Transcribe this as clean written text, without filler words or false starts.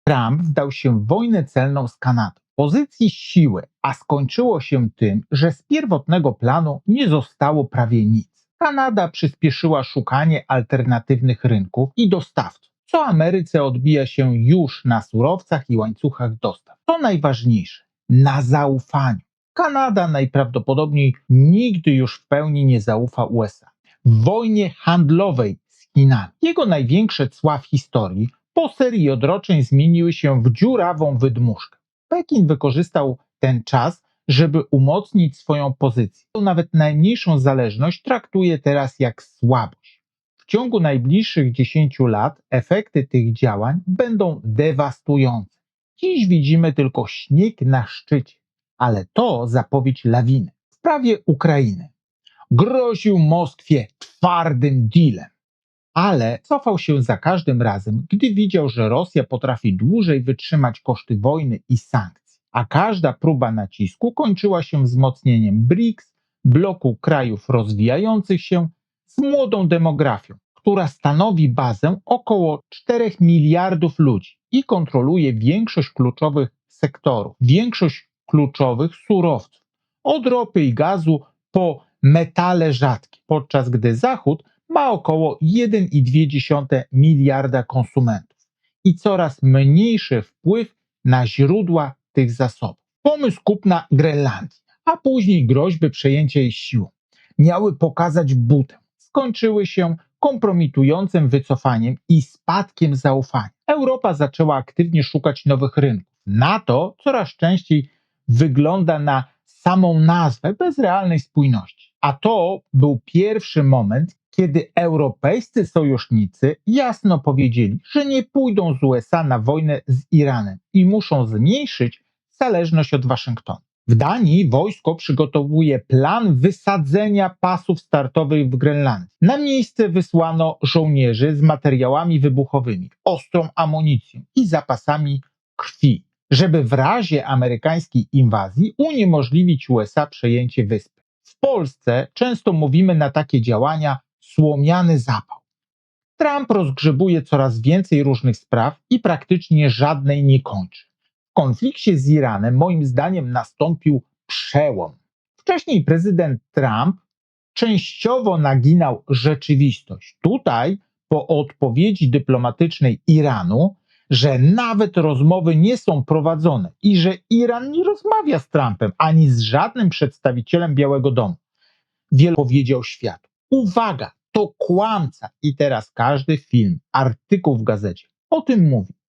Trump wdał się w wojnę celną z Kanadą. Pozycji siły, a skończyło się tym, że z pierwotnego planu nie zostało prawie nic. Kanada przyspieszyła szukanie alternatywnych rynków i dostawców, co Ameryce odbija się już na surowcach i łańcuchach dostaw. To najważniejsze, na zaufaniu. Kanada najprawdopodobniej nigdy już w pełni nie zaufa USA. W wojnie handlowej z Chinami jego największe cła w historii po serii odroczeń zmieniły się w dziurawą wydmuszkę. Pekin wykorzystał ten czas, żeby umocnić swoją pozycję. Nawet najmniejszą zależność traktuje teraz jak słabość. W ciągu najbliższych 10 lat efekty tych działań będą dewastujące. Dziś widzimy tylko śnieg na szczycie, ale to zapowiedź lawiny. W sprawie Ukrainy groził Moskwie twardym dealem, ale cofał się za każdym razem, gdy widział, że Rosja potrafi dłużej wytrzymać koszty wojny i sankcji, a każda próba nacisku kończyła się wzmocnieniem BRICS, bloku krajów rozwijających się z młodą demografią, która stanowi bazę około 4 miliardów ludzi i kontroluje większość kluczowych sektorów, większość kluczowych surowców, od ropy i gazu po metale rzadkie, podczas gdy Zachód ma około 1,2 miliarda konsumentów i coraz mniejszy wpływ na źródła tych zasobów. Pomysł kupna Grenlandii, a później groźby przejęcia jej siłą miały pokazać butę. Skończyły się kompromitującym wycofaniem i spadkiem zaufania. Europa zaczęła aktywnie szukać nowych rynków. NATO coraz częściej wygląda na samą nazwę bez realnej spójności. A to był pierwszy moment, kiedy europejscy sojusznicy jasno powiedzieli, że nie pójdą z USA na wojnę z Iranem i muszą zmniejszyć zależność od Waszyngtonu. W Danii wojsko przygotowuje plan wysadzenia pasów startowych w Grenlandii. Na miejsce wysłano żołnierzy z materiałami wybuchowymi, ostrą amunicją i zapasami krwi, żeby w razie amerykańskiej inwazji uniemożliwić USA przejęcie wyspy. W Polsce często mówimy na takie działania słomiany zapał. Trump rozgrzebuje coraz więcej różnych spraw i praktycznie żadnej nie kończy. W konflikcie z Iranem moim zdaniem nastąpił przełom. Wcześniej prezydent Trump częściowo naginał rzeczywistość. Tutaj po odpowiedzi dyplomatycznej Iranu, że nawet rozmowy nie są prowadzone i że Iran nie rozmawia z Trumpem ani z żadnym przedstawicielem Białego Domu, wiele powiedział światu. Uwaga, to kłamca! I teraz każdy film, artykuł w gazecie o tym mówi.